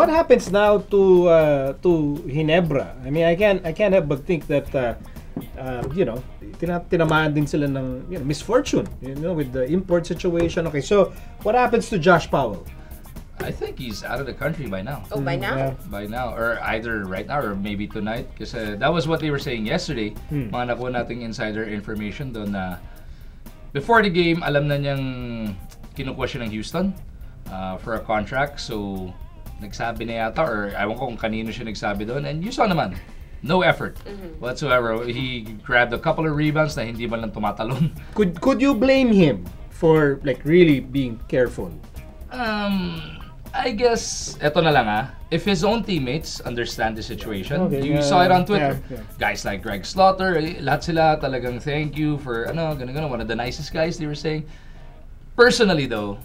what happens now to Ginebra? I mean, I can't help but think that you know, tinamaan din sila ng misfortune, with the import situation. Okay, so what happens to Josh Powell? I think he's out of the country by now. Oh, by now? Yeah. By now, or either right now or maybe tonight. Kasi that was what they were saying yesterday. Mga nakuha nating insider information doon na before the game, alam na niyang kinukuha siya ng Houston for a contract. So, nagsabi na yata, or ewan ko kung kanino siya nagsabi doon. And you saw naman, no effort whatsoever. He grabbed a couple of rebounds na hindi man lang tumatalon. Could you blame him for like really being careful? I guess, eto na lang if his own teammates understand the situation, Okay, you saw it on Twitter. Yeah. Guys like Greg Slaughter, lahat sila talagang thank you for, ganun, one of the nicest guys, they were saying. Personally though,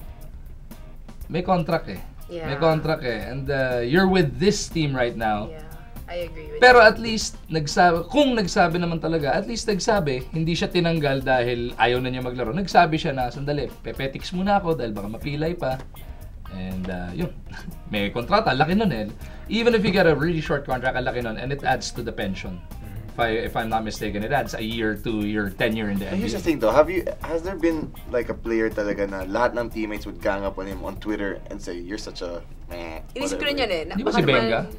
may contract Yeah. May contract And you're with this team right now. Yeah, I agree with Pero you. at least, kung nagsabi naman talaga, at least nagsabi, hindi siya tinanggal dahil ayaw na niya maglaro. Nagsabi siya na, sandali, pepetics muna ako dahil baka mapilay pa. And yun, may kontrata, laki nun Even if you get a really short contract, laki nun, and it adds to the pension. If I'm not mistaken, it adds a year to your tenure in the NBA. Here's the thing though, has there been like a player talaga na lahat ng teammates would gang up on him on Twitter and say, you're such a meh, Inisip ko rin yan Di ba si Benga?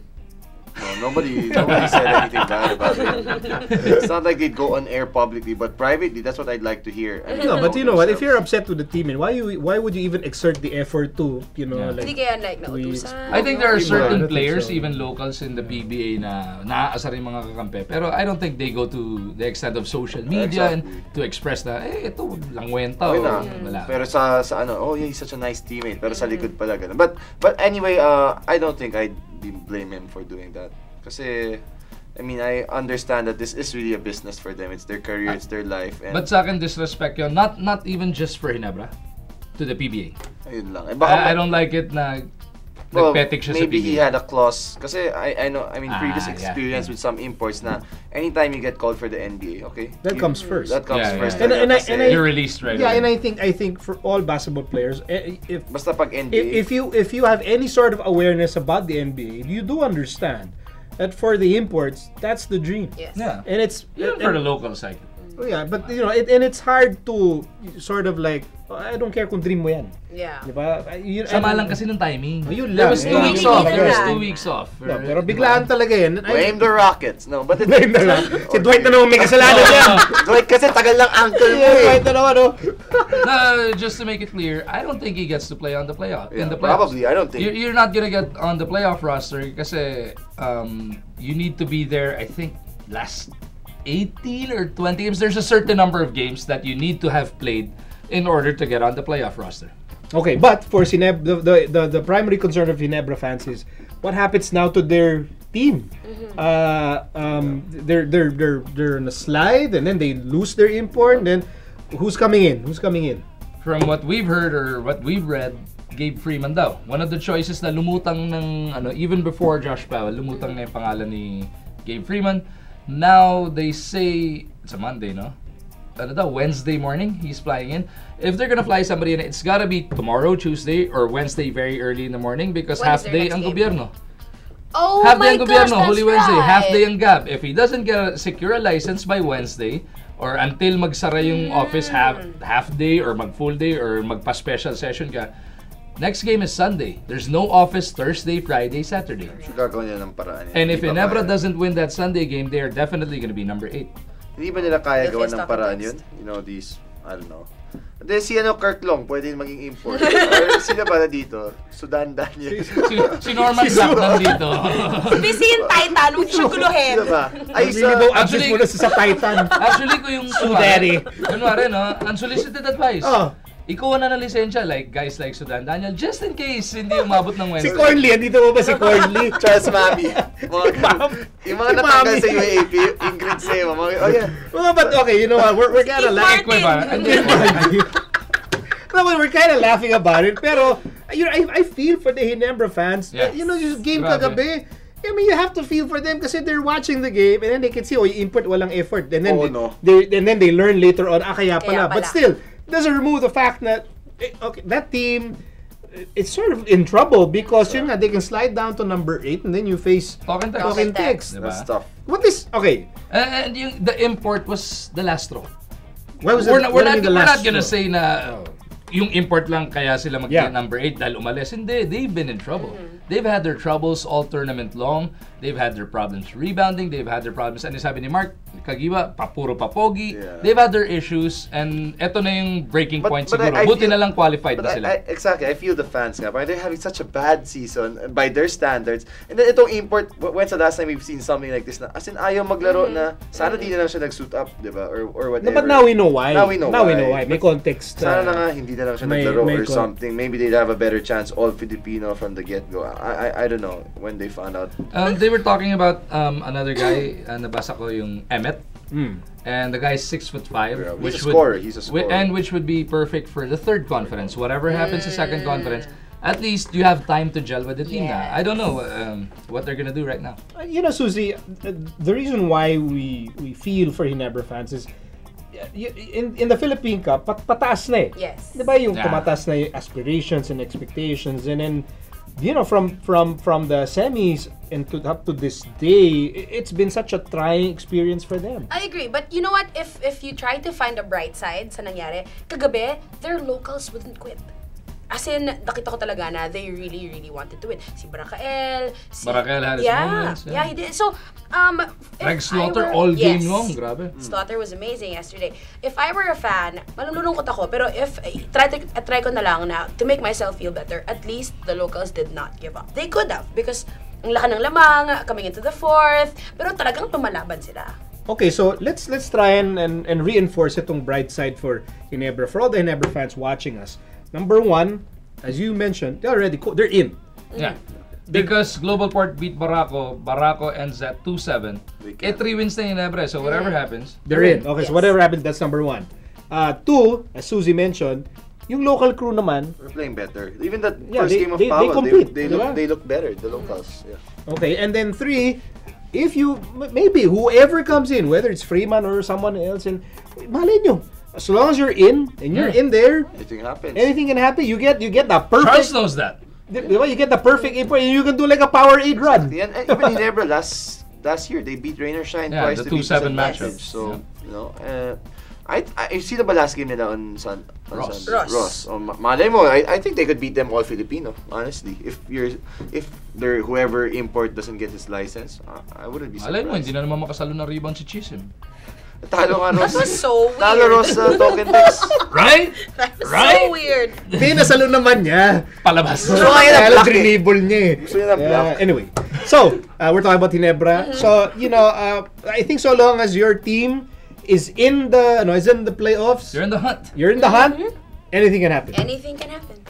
No, nobody said anything bad about it. It's not like they'd go on air publicly, but privately, that's what I'd like to hear. I mean, No, but you know what? If themselves. you're upset with the team, and why would you even exert the effort to, like? Hindi kaya like nautusan. I think there are I certain don't think players, so. even locals in the PBA na naaasar yung mga kakampi. Pero I don't think they go to the extent of social media and to express na, ito, langwenta. Okay o na. wala. Pero sa ano, oh yeah, he's such a nice teammate. Pero sa likod pala ganun. But anyway, I don't think I'd blame him for doing that. Kasi, I mean, I understand that this is really a business for them. It's their career, it's their life. And But sa akin, disrespect yun. Not even just for Ginebra. To the PBA. ayun lang. I don't like it na nagpetik siya sa PBA. Maybe he had a clause. Kasi I know, I mean, previous yeah. experience with some imports na anytime you get called for the NBA, okay? That comes first. That comes Yeah, first. yeah. talaga kasi You're released right Yeah, away. and I think for all basketball players, if basta pag NBA, if you have any sort of awareness about the NBA, you do understand that for the imports, that's the dream. Yes. Yeah. And it's Even for the local side. Oh, yeah, but and it's hard to sort of like, I don't care kung dream mo yan. Yeah. Diba? Sama lang kasi ng timing. Yun There lang. was 2 Eh, weeks hindi off. na There was lang. 2 weeks off. Yeah, pero biglaan talaga yan. blame the Rockets. No, but Blame na lang. Si Dwight na naman may kasalanan yan. Dwight kasi tagal lang ankle mo Yeah, eh. Dwight na naman, no? No, just to make it clear, I don't think he gets to play on the playoff. Yeah, in the playoffs. probably, I don't think. You're not gonna get on the playoff roster kasi you need to be there. I think last 18 or 20 games. There's a certain number of games that you need to have played in order to get on the playoff roster. Okay, but for the primary concern of Ginebra fans is what happens now to their team. They're on a slide, and then they lose their import. And then who's coming in? From what we've heard or what we've read, Gabe Freeman daw. One of the choices na lumutang ng even before Josh Powell, lumutang na yung pangalan ni Gabe Freeman. Now they say it's a Monday, no? Wednesday morning he's flying in. If they're gonna fly somebody in, it's gotta be tomorrow, Tuesday, or Wednesday very early in the morning because half Wednesday, day ang next game. gobyerno. Oh Half my day ang gosh, gobyerno, that's Holy Wednesday, half day right. ang gab. If he doesn't secure a license by Wednesday, or until magsara yung office half day or mag full day or magpa-special session ka, next game is Sunday. There's no office Thursday, Friday, Saturday. So gagawin nila ng paraan. And if Hindi ba Ginebra kaya? doesn't win that Sunday game, they are definitely going to be number 8. Hindi ba nila kaya The gawan face ng talking paraan next. yun? You know, these, I don't know. Then si Kirk Long, pwede maging import. Or sila ba na dito? Sudan Daniel. Si Norman Black nandito. Busy yung Titan, huwag siya guluhin. Sila ba? Ay, Really daw access Actually- muna sa Titan. Actually, kung yung Daddy. kunwari, no, unsolicited advice. Oh. Ikuha na ng lisensya, like guys like Sudan Daniel, just in case hindi umabot ng Si Wednesday. Cornley, andito mo ba si Cornley? Charles Mami. Yung mga natanggal Mami. sa UAP, Ingrid Sema. Oh yeah. Well, but okay, you know what? We're kind of Steve laughing. Martin. No, we're kind of laughing about it, pero I feel for the Ginebra fans. Yeah. You know, yung game Grabe. kagabi. I mean, you have to feel for them kasi they're watching the game and then they can see, oh, yung input walang effort. And then Oo, no. they learn later on, kaya pala. Kaya But pala. still, doesn't remove the fact that okay, that team it's sort of in trouble because yun nga, they can slide down to number 8 and then you face Talk and text. Talk and text. Diba? That's tough. What is okay? And the import was the last straw. Why was We're it? not gonna say na Oh. yung import lang kaya sila number 8 dahil umalis. Hindi, they've been in trouble. They've had their troubles all tournament long. They've had their problems rebounding. They've had their problems. Ano sabi ni Mark, Kagiwa, puro papogi. Yeah. They've had their issues and eto na yung breaking point siguro. I Buti feel- na lang qualified na sila. Exactly. I feel the fans nga. They're having such a bad season by their standards. And then itong import, when's the last time we've seen something like this na, as in ayaw maglaro na, sana di na lang siya nag-suit up, di ba? Or whatever. No, but now we know why. Now we know why. May context. Sana na nga hindi na lang siya may naglaro or con- something. Maybe they'd have a better chance all Filipino from the get-go. I don't know when they found out. They were talking about another guy, nabasa ko yung Emmet. Mm. And the guy's 6'5", Yeah, which he's a scorer. and which would be perfect for the third conference. Whatever happens the second conference, at least you have time to gel with the team. Na. I don't know what they're gonna do right now. You know, Susie, the reason why we feel for Ginebra fans is in the Philippine Cup, pataas na eh. Yes. Di ba yung tumataas na yung aspirations and expectations, and then you know, from the semis and up to this day, it's been such a trying experience for them. I agree, but you know what? If you try to find a bright side sa nangyari, kagabi, their locals wouldn't quit. As in, nakita ko talaga na they really, really wanted to win. Si Barakael, Barakael had his moments. Yeah, he did. So, Greg if Slaughter I were- all game yes. long, grabe. Slaughter was amazing yesterday. If I were a fan, malulungkot ako, pero if try ko na lang na to make myself feel better, at least the locals did not give up. They could have because ang laki ng lamang coming into the fourth, pero talagang lumalaban sila. Okay, so let's try and reinforce itong bright side for Ginebra. For all the Ginebra fans watching us, number one, as you mentioned, they're in. Yeah. Because Global Port beat Barako, Barako ends at 2-7. 3 wins na Ginebra, so whatever happens, They're in. Okay, so Yes. whatever happens, that's number one. Two, as Susie mentioned, yung local crew naman. We're playing better. Even the Yeah, first they- game of they Powell, compete, they diba? look better, the locals. Yeah. Okay, and then three, if you, maybe whoever comes in, whether it's Freeman or someone else, and malay nyo, as long as you're in, and you're in there, Anything happens. anything can happen. You get the perfect, Charles knows that. you get the perfect import, and you can do like a power 8 run. And even Ginebra last year, they beat Rain or Shine Yeah, twice the to beat 2-7 disadvantage. matchup. So, you know, I see the last game nila on Ross. Ross. Malay mo, I think they could beat them all Filipino, honestly. If they're whoever import doesn't get his license, I wouldn't be Alay mo, surprised. hindi na naman makasalo ng rebound si Chisholm. Talo nga Ross. That was so weird. Talo Ross sa token text. Right? That was Right? so weird. Hindi, nasalo naman niya. Palabas. Gusto kaya na block eh. dribble niya eh. Gusto niya na block. Anyway, so, we're talking about Ginebra. So, you know, I think so long as your team is in the playoffs, You're in the hunt. you're in the hunt, anything can happen. Anything can happen.